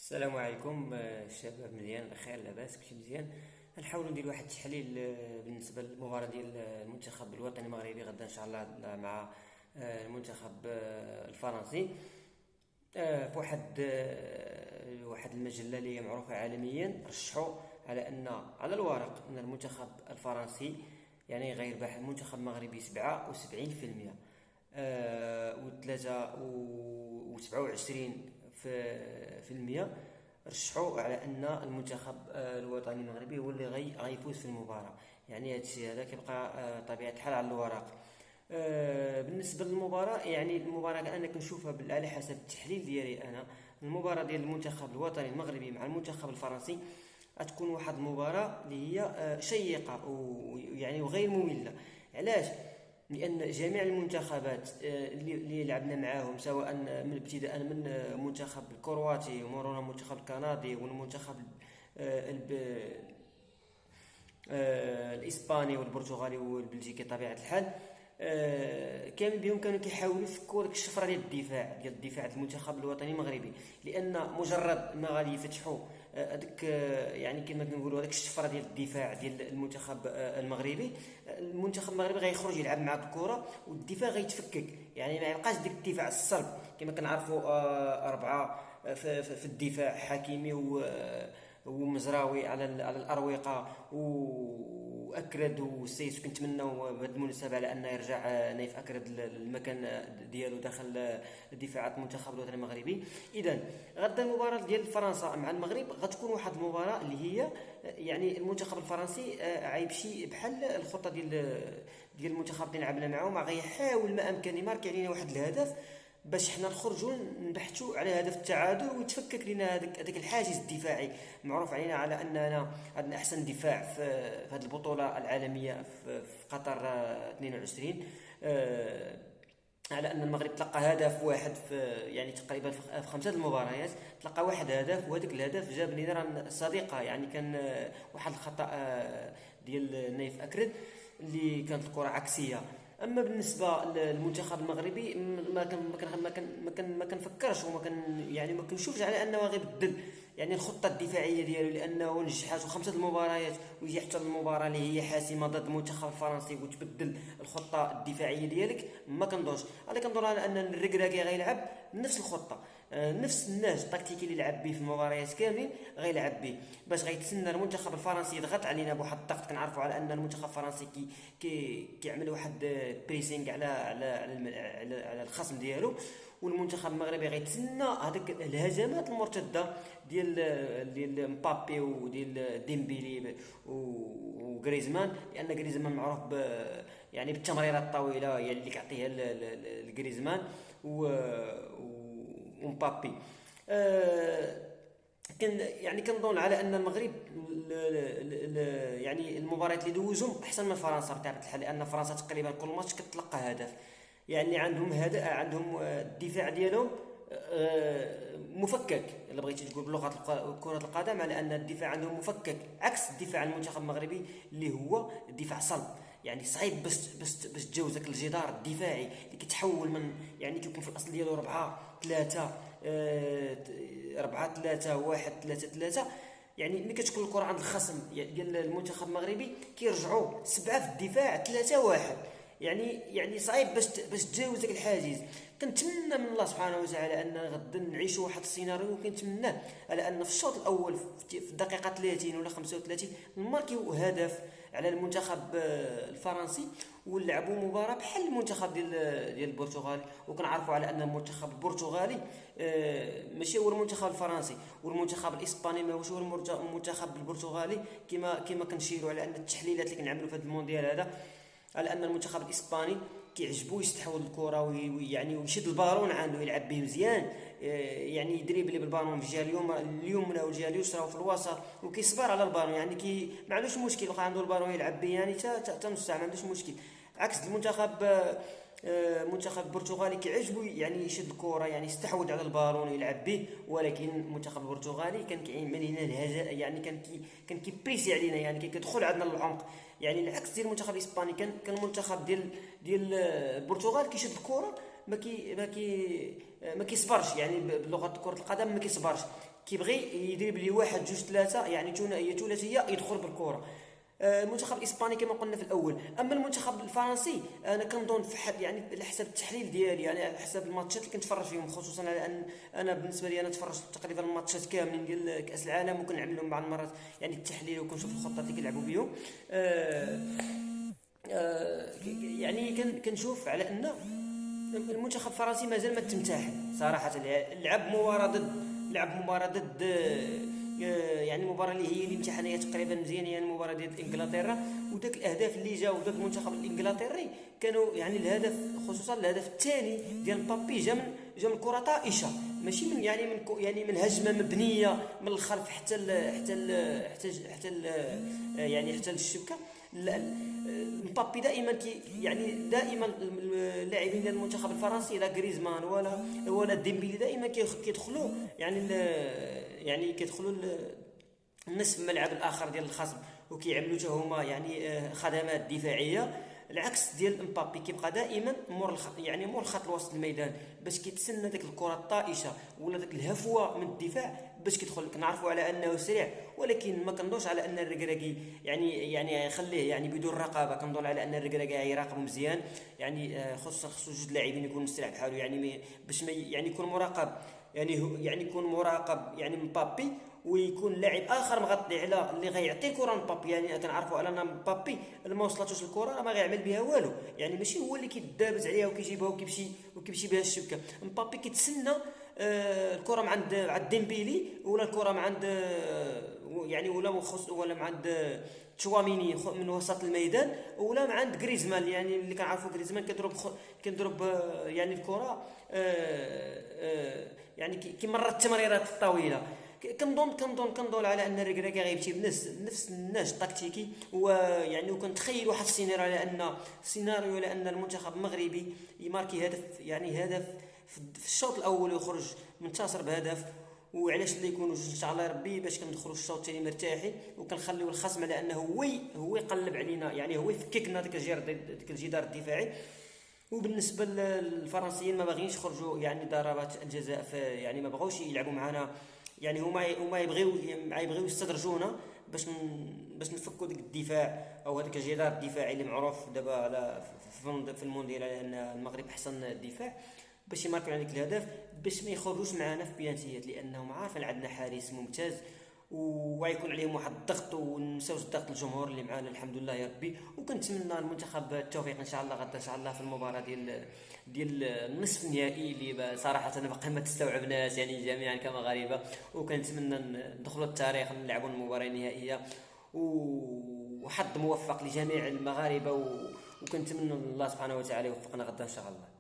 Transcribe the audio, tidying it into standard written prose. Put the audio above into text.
السلام عليكم الشباب مزيان بخير لاباس كلشي مزيان. غنحاولوا ندير واحد التحليل بالنسبه للمباراه ديال المنتخب الوطني المغربي غدا ان شاء الله مع المنتخب الفرنسي. في واحد المجله اللي هي معروفه عالميا رشحوا على ان على الورق ان المنتخب الفرنسي يعني غيربح المنتخب المغربي 77%، وثلاثة وسبعة وعشرين في المية رشحوا على أن المنتخب الوطني المغربي هو اللي غيفوز في المباراة. يعني هذا الشيء هذا كيبقى طبيعة الحال على الورق. بالنسبة للمباراة، يعني المباراة أنا كنشوفها على حسب التحليل ديالي أنا، المباراة ديال المنتخب الوطني المغربي مع المنتخب الفرنسي غتكون واحد المباراة اللي هي شيقة ويعني وغير مملة. علاش؟ لان جميع المنتخبات اللي لعبنا معاهم، سواء من ابتداء من المنتخب الكرواتي ومرورا المنتخب الكندي والمنتخب الاسباني والبرتغالي والبلجيكي طبيعه الحال، كامل بهم كانوا كيحاولوا يفكوا ديك الشفره ديال الدفاع المنتخب الوطني المغربي، لان مجرد ما غادي يفتحوا هذيك يعني كما كنقولوا هذيك الشفره ديال الدفاع ديال المنتخب المغربي، المنتخب المغربي غيخرج يلعب مع الكره والدفاع غيتفكك. يعني ما يبقاش ديك الدفاع الصلب كما كنعرفوا، أربعة في الدفاع، حكيمي ومزراوي على الاروقه، واكرد والسيس. كنتمناو بهذه المناسبه على انه يرجع نايف اكرد للمكان ديالو داخل دفاعات المنتخب الوطني المغربي. اذا غدا المباراه ديال فرنسا مع المغرب غتكون واحد المباراه اللي هي يعني المنتخب الفرنسي غيمشي بحال الخطه ديال المنتخب اللي لعبنا معاهم، غيحاول ما امكن يمارك علينا واحد الهدف باش حنا نخرجوا نبحثوا على هدف التعادل ويتفكك لنا هذاك الحاجز الدفاعي. معروف علينا على اننا عندنا احسن دفاع في هذه البطوله العالميه في قطر 22، على ان المغرب تلقى هدف واحد في يعني تقريبا في خمسه المباريات تلقى واحد هدف، وهذاك الهدف جاب نيران صديقه. يعني كان واحد الخطا ديال نايف اكرد اللي كانت الكره عكسيه. اما بالنسبه للمنتخب المغربي ما كنفكرش وما كان يعني ما كنشوفش على انه غيبدل يعني الخطه الدفاعيه ديالو، لانه نجحات خمسه المباريات ويجي حتى المباراه اللي هي حاسمه ضد المنتخب الفرنسي وتبدل الخطه الدفاعيه ديالك. ما كنظنش. انا كنظن على ان الركراكي غيلعب نفس الخطه، نفس النهج التكتيكي اللي لعب به في المباريات كاملين غيلعب به، باش غيتسنى المنتخب الفرنسي يضغط علينا بواحد الضغط. كنعرفوا على ان المنتخب الفرنسي كيعمل واحد بريسينغ على الخصم ديالو، والمنتخب المغربي غيتسنى هذيك الهجمات المرتده ديال مبابي وديال ديمبيلي وغريزمان، لان غريزمان معروف يعني بالتمريرات الطويله يعني اللي كيعطيها لغريزمان ومبابي. يعني كنظن على ان المغرب يعني المباريات اللي دوزهم احسن من فرنسا بطبيعه الحال، لان فرنسا تقريبا كل ماتش كتلقى هدف. يعني عندهم الدفاع ديالهم مفكك، الا بغيتي تقول بلغه كره القدم، على ان الدفاع عندهم مفكك عكس الدفاع المنتخب المغربي اللي هو دفاع صلب. يعني صعيب باش تجاوز ذاك الجدار الدفاعي اللي كيتحول من يعني كيكون في الاصل ديالو 4-3 4-3-1-3-3. يعني ملي كتكون الكره عند الخصم ديال المنتخب المغربي كيرجعوا 7 في الدفاع 3-1. يعني صعيب باش تجاوز ذاك الحاجز. كنتمنى من الله سبحانه وتعالى ان غدا نعيشوا واحد السيناريو، كنتمناه على ان في الشوط الاول في الدقيقه 30 ولا 35 نماركيو هدف على المنتخب الفرنسي ونلعبوا مباراه بحال المنتخب ديال البرتغال. وكنعرفوا على ان المنتخب البرتغالي ماشي هو المنتخب الفرنسي، والمنتخب الاسباني ماشي هو المنتخب البرتغالي. كما كنشيروا على ان التحليلات اللي كنعملوا في هذا المونديال هذا على ان المنتخب الاسباني كيعجبو يستحوذ الكره ويعني ويشد البالون عنده يلعب به مزيان، يعني يدريبلي بالبالون في الجهه اليمنى والجهه اليسرى وفي الوسط، وكيصبر على البالون. يعني ما عندوش مشكل واخا عنده البالون يلعب به يعني حتى نص ساعه ما عندوش مشكل. عكس المنتخب المنتخب البرتغالي كيعجبو يعني يشد الكره يعني يستحوذ على البالون ويلعب به، ولكن المنتخب البرتغالي كان كيعمل لنا يعني كان كيبريسي علينا، يعني كيدخل عندنا للعمق. يعني العكس ديال المنتخب الاسباني، كان المنتخب ديال البرتغال كيشد الكره ما كيصبرش، يعني بلغه كره القدم ما كيصبرش، كيبغي يدرب لي واحد جوج ثلاثه، يعني ثلاثيه يدخل بالكره. المنتخب الاسباني كما قلنا في الاول. اما المنتخب الفرنسي انا كنظن في حد، يعني على حسب التحليل ديالي، يعني على حسب الماتشات اللي كنتفرج فيهم، خصوصا على ان انا بالنسبه لي انا تفرجت تقريبا الماتشات كاملين ديال كاس العالم، وكنعمل لهم بعض المرات يعني التحليل، وكنشوف الخطات اللي كيلعبوا بهم. يعني كنشوف على ان المنتخب الفرنسي مازال ما تمتاح صراحه. لعب مباراه ضد يعني المباراه اللي امتحان هي تقريبا مزيان، يعني المباراه ديال انجلترا، وداك الاهداف اللي جاوا ضد المنتخب الانجلتري كانوا يعني الهدف، خصوصا الهدف الثاني ديال مبابي جا من كره طائشه، ماشي من من هجمه مبنيه من الخلف حتى للشبكه. مبابي دائما دائما اللاعبين ديال المنتخب الفرنسي، لا غريزمان ولا ديمبيلي، دائما كيدخلوا كيدخلوا النصف الملعب الاخر ديال الخصم، وكيعملوا حتى هما خدمات دفاعيه، العكس ديال مبابي كيبقى دائما مور الخط الوسط الميدان، باش كيتسنى ديك الكره الطائشه ولا ديك الهفوه من الدفاع باش كيدخل. كنعرفوا على انه سريع، ولكن ما كنظنش على ان الركراكي يخليه بدون رقابه. كنظن على ان الركراكي يراقبوا مزيان، خصو جوج لاعبين يكونوا مستريح بحالو، باش ما يكون مراقب، يكون مراقب مبابي، ويكون لاعب اخر مغطي على اللي غيعطي الكره لمبابي. كنعرفوا على ان مبابي ما وصلتوش الكره ما غيعمل بها والو، ماشي هو اللي كيدابز عليها وكيجيبها وكيمشي بها الشبكه. مبابي كيتسنى الكره من عند ديمبيلي، ولا الكره من عند ولا من عند تشواميني من وسط الميدان، ولا من عند غريزمان، اللي كنعرفوا غريزمان كيضرب الكره كيمرر التمريرات الطويله. كنظن على ان الركراكي غيمشي بنفس النهج التكتيكي، وكنتخيل واحد السيناريو لان المنتخب المغربي يماركي هدف في الشوط الاول ويخرج منتصر بهدف، وعلاش اللي يكونوا جوج ان شاء الله ربي، باش كندخلوا الشوط الثاني مرتاحين، وكنخليو الخصم على انه هو يقلب علينا، هو يفككنا ديك الجدار الدفاعي. وبالنسبه للفرنسيين ما باغيينش يخرجوا ضربات الجزاء، ما بغاوش يلعبوا معنا، هما يبغيو يستدرجونا باش نفكوا ديك الدفاع او هذاك الجدار الدفاعي اللي معروف دابا في المونديال على ان المغرب احسن الدفاع، باش يماركوا على ديك الهدف، باش ما يخرجوش معنا في بيانتيات، لانهم عارفين عندنا حارس ممتاز ويكون عليهم واحد الضغط، ونساوش الضغط الجمهور اللي معنا الحمد لله يا ربي. وكنتمنى المنتخب التوفيق ان شاء الله غدا ان شاء الله في المباراه ديال النصف النهائي، اللي صراحه انا باقي ما تستوعبناش جميعا كمغاربه، وكنتمنى ندخلوا التاريخ نلعبوا المباراه النهائيه، وحظ موفق لجميع المغاربه، وكنتمنى الله سبحانه وتعالى يوفقنا غدا ان شاء الله.